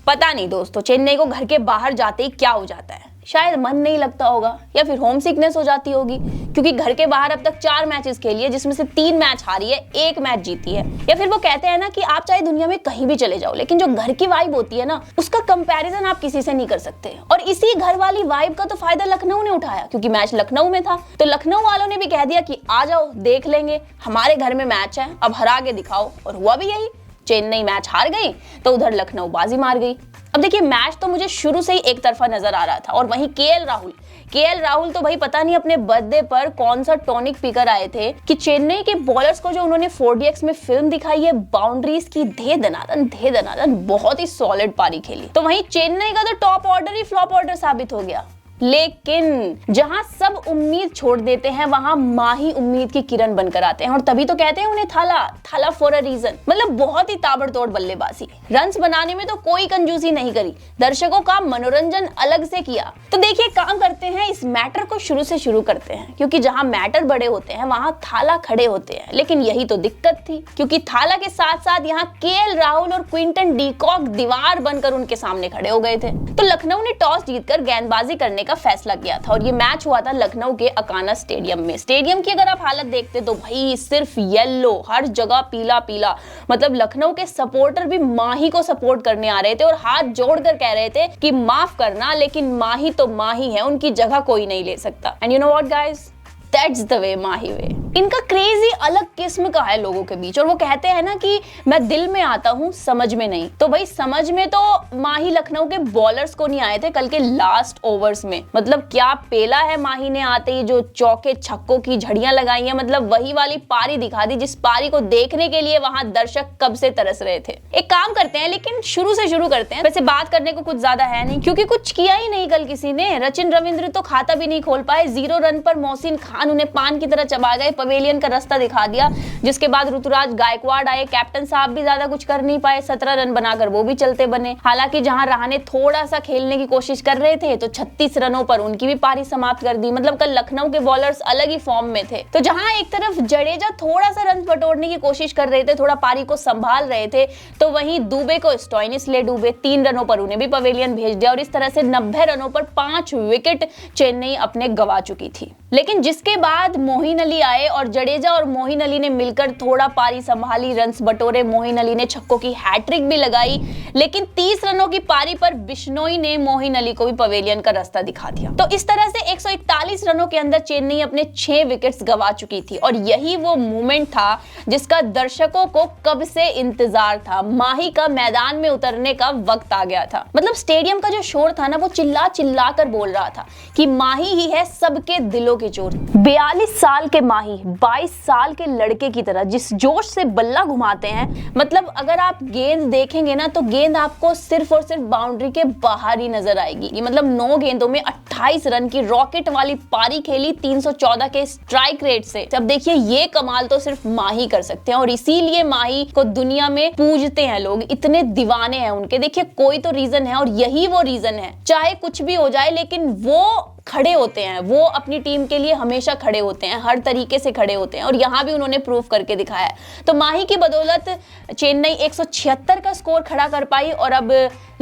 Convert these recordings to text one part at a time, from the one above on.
पता नहीं दोस्तों, चेन्नई को घर के बाहर जाते ही क्या हो जाता है। शायद मन नहीं लगता होगा या फिर होम सिकनेस हो जाती होगी, क्योंकि घर के बाहर अब तक 4 मैचेस खेली है, जिसमें से 3 मैच हारी है, 1 मैच जीती है। या फिर वो कहते हैं ना कि आप चाहे दुनिया में कहीं भी चले जाओ, लेकिन जो घर की वाइब होती है ना, उसका कंपैरिजन आप किसी से नहीं कर सकते। और इसी घर वाली वाइब का तो फायदा लखनऊ ने उठाया, क्योंकि मैच लखनऊ में था, तो लखनऊ वालों ने भी कह दिया कि आ जाओ, देख लेंगे, हमारे घर में मैच है, अब हरा के दिखाओ। और हुआ भी यही, चेन्नई मैच हार गई तो उधर लखनऊ बाजी मार गई। अब देखिए, मैच तो मुझे शुरू से ही एक तरफा नजर आ रहा था। और वहीं केएल राहुल तो भाई पता नहीं अपने बर्थडे पर कौन सा टॉनिक पीकर आए थे कि चेन्नई के बॉलर्स को जो उन्होंने 4DX में फिल्म दिखाई है बाउंड्रीज की, धे दनादन बहुत ही सॉलिड पारी खेली। तो वहीं चेन्नई का तो टॉप ऑर्डर ही फ्लॉप ऑर्डर साबित हो गया। लेकिन जहां सब उम्मीद छोड़ देते हैं, वहां माही उम्मीद की किरण बनकर आते हैं। और तभी तो कहते हैं उन्हें थाला फॉर अ रीजन। मतलब बहुत ही ताबड़तोड़ बल्लेबाजी, रन्स बनाने में तो कोई कंजूसी नहीं करी, दर्शकों का मनोरंजन अलग से किया। तो देखिए, काम करते हैं, इस मैटर को शुरू से शुरू करते हैं, क्योंकि जहां मैटर बड़े होते हैं वहां थाला खड़े होते हैं। लेकिन यही तो दिक्कत थी, क्योंकि थाला के साथ साथ यहाँ केएल राहुल और क्विंटन डी कॉक दीवार बनकर उनके सामने खड़े हो गए थे। तो लखनऊ ने टॉस जीतकर गेंदबाजी करने का फैसला किया था। और ये मैच हुआ था लखनऊ के अकाना स्टेडियम में। स्टेडियम की अगर आप हालत देखते तो भाई सिर्फ येलो, हर जगह पीला पीला। मतलब लखनऊ के सपोर्टर भी माही को सपोर्ट करने आ रहे थे और हाथ जोड़कर कह रहे थे कि माफ करना, लेकिन माही तो माही है, उनकी जगह कोई नहीं ले सकता। And you know what guys, that's the way, Mahi way. इनका क्रेज ही अलग किस्म का है लोगों के बीच। और वो कहते हैं ना कि मैं दिल में आता हूं, समझ में नहीं। तो भाई समझ में तो माही लखनऊ के बॉलर्स को नहीं आए थे कल के लास्ट ओवर्स में। मतलब क्या पेला है माही ने आते ही, जो चौके छक्कों की झड़ियां लगाई हैं। मतलब वही वाली पारी दिखा दी जिस पारी को देखने के लिए वहां दर्शक कब से तरस रहे थे। एक काम करते हैं, लेकिन शुरू से शुरू करते हैं। वैसे बात करने को कुछ ज्यादा है नहीं, क्योंकि कुछ किया ही नहीं कल किसी ने। रचिन रविंद्र तो खाता भी नहीं खोल पाए। 0 रन पर मोहसिन खान उन्हें पान की तरह चबा गए, पवेलियन का रास्ता दिखा दिया। जिसके बाद ऋतुराज गायकवाड़ आए, कैप्टन साहब भी ज्यादा कुछ कर नहीं पाए, 17 रन बनाकर वो भी चलते बने। हालांकि जहां रहाणे थोड़ा सा खेलने की कोशिश कर रहे थे तो 36 रनों पर उनकी भी पारी समाप्त कर दी। मतलब कल लखनऊ के बॉलर्स अलग ही फॉर्म में थे। तो जहां एक तरफ जडेजा थोड़ा सा रन बटोरने की कोशिश कर रहे थे, थोड़ा पारी को संभाल रहे थे, तो वहीं दुबे को स्टोइनिस ले डूबे। 3 रनों पर उन्हें भी पवेलियन भेज दिया। और इस तरह से 90 रनों पर 5 विकेट चेन्नई अपने गवा चुकी थी। लेकिन जिसके बाद मोइन अली आए और जडेजा और मोइन अली ने मिलकर थोड़ा पारी संभाली, रन्स बटोरे। मोइन अली ने छक्कों की हैट्रिक भी लगाई। लेकिन 30 रनों की पारी पर बिश्नोई ने मोइन अली को भी पवेलियन का रास्ता दिखा दिया। तो इस तरह से 141 रनों के अंदर चेन्नई अपने 6 विकेट्स गवा चुकी थी। और यही वो मोमेंट था जिसका दर्शकों को कब से इंतजार था। माही का मैदान में उतरने का वक्त आ गया था। मतलब स्टेडियम का जो शोर था ना, वो चिल्ला चिल्ला कर बोल रहा था कि माही ही है सबके दिलों की चोर। 42 साल के माही 22 साल के लड़के की तरह जिस जोश से बल्ला घुमाते हैं, मतलब अगर आप गेंद देखेंगे ना तो गेंद आपको सिर्फ और सिर्फ बाउंड्री के बाहर ही नजर आएगी। मतलब 9 गेंदों में 28 रन की रॉकेट वाली पारी खेली 314 के स्ट्राइक रेट से। अब देखिए, ये कमाल तो सिर्फ माही कर सकते हैं और इसीलिए माही को दुनिया में पूजते हैं लोग, इतने दीवाने हैं उनके। देखिए, कोई तो रीजन है और यही वो रीजन है। चाहे कुछ भी हो जाए, लेकिन वो खड़े होते हैं, वो अपनी टीम के लिए हमेशा खड़े होते हैं, हर तरीके से खड़े होते हैं। और यहाँ भी उन्होंने प्रूव करके दिखाया है। तो माही की बदौलत चेन्नई 176 का स्कोर खड़ा कर पाई और अब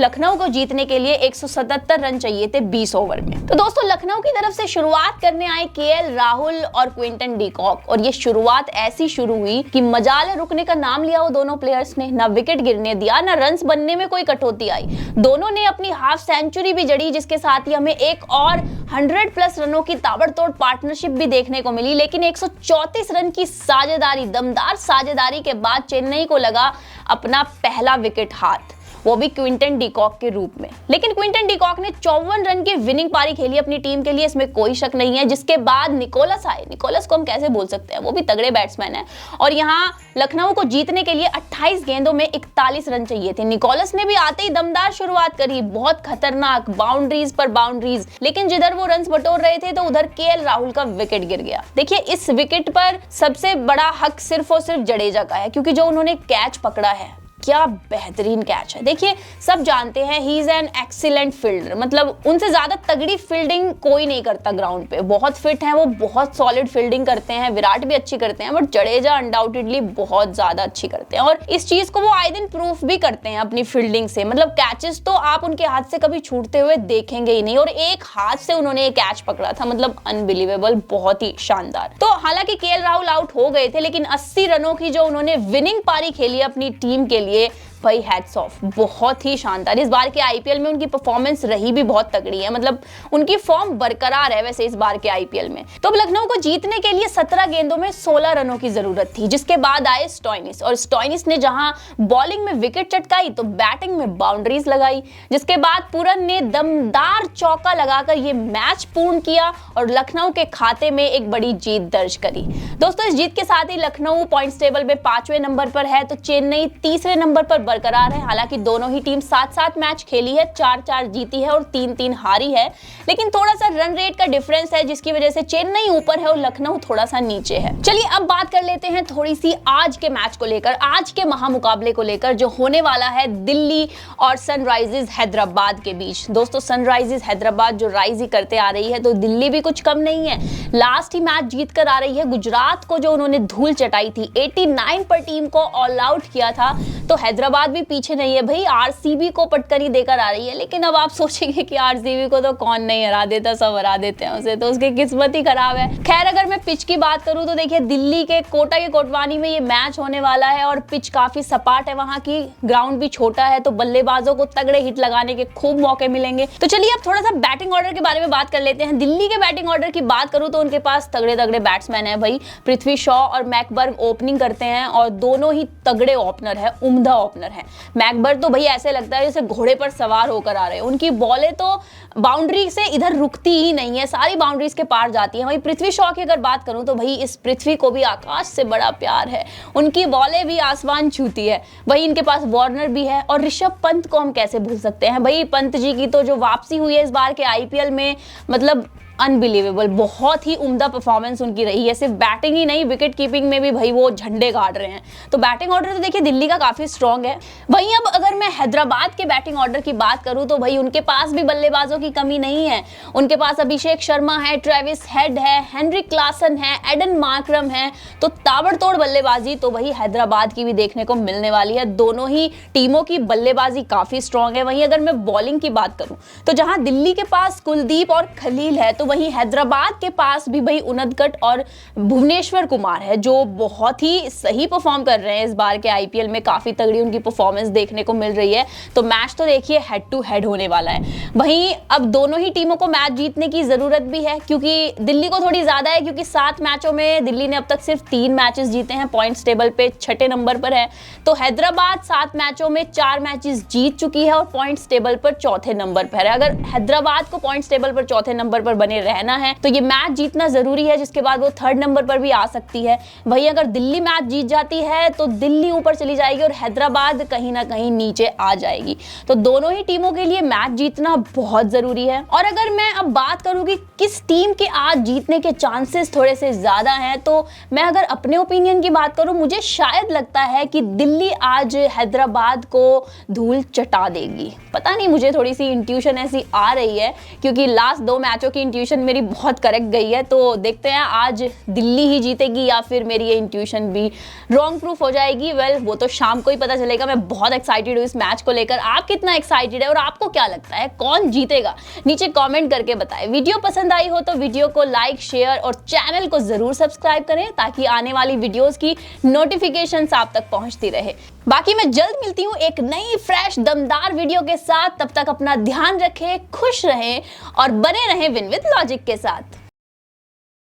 लखनऊ को जीतने के लिए 177 रन चाहिए थे 20 ओवर में। तो दोस्तों, लखनऊ की तरफ से शुरुआत करने आए केएल राहुल और क्विंटन डी कॉक। और ये शुरुआत ऐसी शुरू हुई कि मजाल रुकने का नाम लिया वो दोनों प्लेयर्स ने। ना विकेट गिरने दिया, ना रन्स बनने में कोई कटौती आई। दोनों ने अपनी हाफ सेंचुरी भी जड़ी, जिसके साथ ही हमें एक और 100+ रनों की ताबड़तोड़ पार्टनरशिप भी देखने को मिली। लेकिन 134 रन की साझेदारी, दमदार साझेदारी के बाद चेन्नई को लगा अपना पहला विकेट हाथ, वो भी क्विंटन डी कॉक के रूप में। लेकिन क्विंटन डी कॉक ने 54 रन की विनिंग पारी खेली अपनी टीम के लिए, इसमें कोई शक नहीं है। जिसके बाद निकोलस आए। निकोलस को हम कैसे बोल सकते हैं, वो भी तगड़े बैट्समैन है। और यहाँ लखनऊ को जीतने के लिए 28 गेंदों में 41 रन चाहिए थे। निकोलस ने भी आते ही दमदार शुरुआत करी, बहुत खतरनाक, बाउंड्रीज पर बाउंड्रीज। लेकिन जिधर वो रन बटोर रहे थे तो उधर केएल राहुल का विकेट गिर गया। देखिए, इस विकेट पर सबसे बड़ा हक सिर्फ और सिर्फ जडेजा का है, क्योंकि जो उन्होंने कैच पकड़ा है क्या बेहतरीन कैच है। देखिए सब जानते हैं he is an excellent fielder, मतलब उनसे ज्यादा तगड़ी फील्डिंग कोई नहीं करता ग्राउंड पे। बहुत फिट हैं वो, बहुत सॉलिड फील्डिंग करते हैं, विराट भी अच्छी करते हैं, बट जडेजा अनडाउटेडली बहुत ज्यादा अच्छी करते हैं और इस चीज को वो आए दिन प्रूफ भी करते हैं अपनी फील्डिंग से। मतलब कैचेस तो आप उनके हाथ से कभी छूटते हुए देखेंगे ही नहीं और एक हाथ से उन्होंने एक कैच पकड़ा था, मतलब अनबिलीवेबल, बहुत ही शानदार। तो हालांकि केएल राहुल आउट हो गए थे, लेकिन 80 रनों की जो उन्होंने विनिंग पारी खेली अपनी टीम के लिए, भाई हैट्स ऑफ, बहुत ही शानदार। इस बार के आईपीएल में उनकी परफॉर्मेंस रही भी बहुत तगड़ी है, मतलब उनकी फॉर्म बरकरार है वैसे इस बार के आईपीएल में। तो अब लखनऊ को जीतने के लिए 17 गेंदों में 16 रनों की जरूरत थी, जिसके बाद आए स्टोइनिस और स्टोइनिस ने जहां बॉलिंग में विकेट चटकाई तो बैटिंग में बाउंड्रीज लगाई, जिसके बाद पूरन ने दमदार चौका लगाकर ये मैच पूर्ण किया और लखनऊ के खाते में एक बड़ी जीत दर्ज करी। दोस्तों इस जीत के साथ ही लखनऊ पॉइंट्स टेबल में 5वें नंबर पर है, तो चेन्नई तीसरे नंबर पर बरकरार है। हालांकि दोनों ही टीम 7-7 मैच खेली है, 4-4 जीती है और 3-3 हारी है, लेकिन थोड़ा सा रन रेट का डिफरेंस है जिसकी वजह से चेन्नई ऊपर है और लखनऊ थोड़ा सा नीचे है। चलिए अब बात कर लेते हैं थोड़ी सी आज के मैच को लेकर, आज के महामुकाबले को लेकर जो होने वाला है दिल्ली और सनराइजर्स हैदराबाद के बीच। दोस्तों सनराइजर्स हैदराबाद जो राइज ही करते आ रही है, तो दिल्ली भी कुछ कम नहीं है, लास्ट ही मैच जीत कर आ रही है। गुजरात को जो उन्होंने धूल चटाई थी, 89 पर टीम को ऑल आउट किया था, तो हैदराबाद भी पीछे नहीं है भाई, आरसीबी को पटकनी देकर आ रही है। लेकिन अब आप सोचेंगे कि आरसीबी को तो कौन नहीं हरा देता, सब हरा देते हैं उसे, तो उसकी किस्मत ही खराब है। खैर अगर मैं पिच की बात करूं तो देखिए दिल्ली के कोटा के कोटवानी में ये मैच होने वाला है और पिच काफी सपाट है, वहां की ग्राउंड भी छोटा है, तो बल्लेबाजों को तगड़े हिट लगाने के खूब मौके मिलेंगे। तो चलिए अब थोड़ा सा बैटिंग ऑर्डर के बारे में बात कर लेते हैं। दिल्ली के बैटिंग ऑर्डर की बात करूं तो उनके पास तगड़े तगड़े बैट्समैन है भाई, पृथ्वी शॉ और मैकबर्ग ओपनिंग करते हैं और दोनों ही तगड़े ओपनर है, उम्दा ओपनर है। मैकबर्ग तो भाई ऐसे लगता है जैसे घोड़े पर सवार होकर आ रहे हैं, उनकी बॉलें तो बाउंड्री से इधर रुकती ही नहीं है, सारी बाउंड्रीज के पार जाती है। वही पृथ्वी शॉ की अगर बात करूं तो भाई इस पृथ्वी को भी आकाश से बड़ा प्यार है, उनकी बॉलें भी आसमान छूती है। वही इनके पास वार्नर भी है और ऋषभ पंत को हम कैसे भूल सकते हैं भाई, पंत जी की तो जो वापसी हुई है इस बार के आईपीएल में, मतलब अनबिलीवेबल, बहुत ही उम्दा परफॉर्मेंस उनकी रही है। सिर्फ बैटिंग ही नहीं, विकेट कीपिंग में भी भाई वो झंडे गाड़ रहे हैं। तो बैटिंग ऑर्डर तो देखिए दिल्ली का काफी स्ट्रांग है। वहीं अब अगर मैं हैदराबाद के बैटिंग ऑर्डर की बात करूं तो भाई उनके पास भी बल्लेबाजों की कमी नहीं है। उनके पास अभिषेक शर्मा है, ट्रेविस हेड है, हेनरिक क्लासन है, एडन मार्करम है, तो ताबड़तोड़ बल्लेबाजी तो भाई हैदराबाद की भी देखने को मिलने वाली है। दोनों ही टीमों की बल्लेबाजी काफी स्ट्रांग है। वहीं अगर मैं बॉलिंग की बात करूं तो जहां दिल्ली के पास कुलदीप और खलील है, तो वहीं हैदराबाद के पास भी भाई उनदकट और भुवनेश्वर कुमार है, जो बहुत ही सही परफॉर्म कर रहे हैं इस बार के आईपीएल में, काफी तगड़ी उनकी परफॉर्मेंस देखने को मिल रही है। तो मैच तो देखिए हेड टू हेड होने वाला है। वहीं अब दोनों ही टीमों को मैच जीतने की जरूरत भी है, क्योंकि दिल्ली को थोड़ी ज्यादा है, क्योंकि 7 मैचों में दिल्ली ने अब तक सिर्फ 3 मैचेस जीते हैं, पॉइंट्स टेबल पे 6ठे नंबर पर है। तो हैदराबाद 7 मैचों में 4 मैचेस जीत चुकी है और पॉइंट्स टेबल पर 4थे नंबर पर है। अगर हैदराबाद को पॉइंट्स टेबल पर 4थे नंबर पर बने रहना है तो ये मैच जीतना जरूरी है, जिसके बाद वो 3rd नंबर पर भी आ सकती है। वहीं अगर दिल्ली मैच जीत जाती है तो दिल्ली ऊपर चली जाएगी और हैदराबाद कहीं ना कहीं नीचे आ जाएगी। तो दोनों ही टीमों के लिए मैच जीतना बहुत जरूरी है। और अगर मैं अब बात करूं कि किस टीम के आज जीतने के चांसेस थोड़े से ज्यादा हैं, तो मैं अगर अपने ओपिनियन की बात करूं, मुझे शायद लगता है कि दिल्ली आज हैदराबाद को धूल चटा देगी। पता नहीं, मुझे थोड़ी सी इंट्यूशन ऐसी आ रही है, क्योंकि लास्ट 2 मैचों की इंट्यूशन मेरी बहुत करेक्ट गई है। तो देखते हैं आज दिल्ली ही जीतेगी या फिर मेरी ये इंट्यूशन भी रॉन्ग प्रूफ हो जाएगी। वेल वो तो शाम को ही पता चलेगा। मैं बहुत एक्साइटेड हूँ इस मैच को लेकर। आप कितना एक्साइटेड है और आपको क्या लगता है कौन जीतेगा, नीचे कमेंट करके बताएं। वीडियो पसंद आई हो तो वीडियो को लाइक, शेयर और चैनल को जरूर सब्सक्राइब करें, ताकि आने वाली वीडियोस की नोटिफिकेशंस आप तक पहुंचती रहे। बाकी मैं जल्द मिलती हूँ एक नई फ्रेश दमदार वीडियो के साथ। तब तक अपना ध्यान रखें, खुश रहें और बने रहें विन विद लॉजिक के साथ।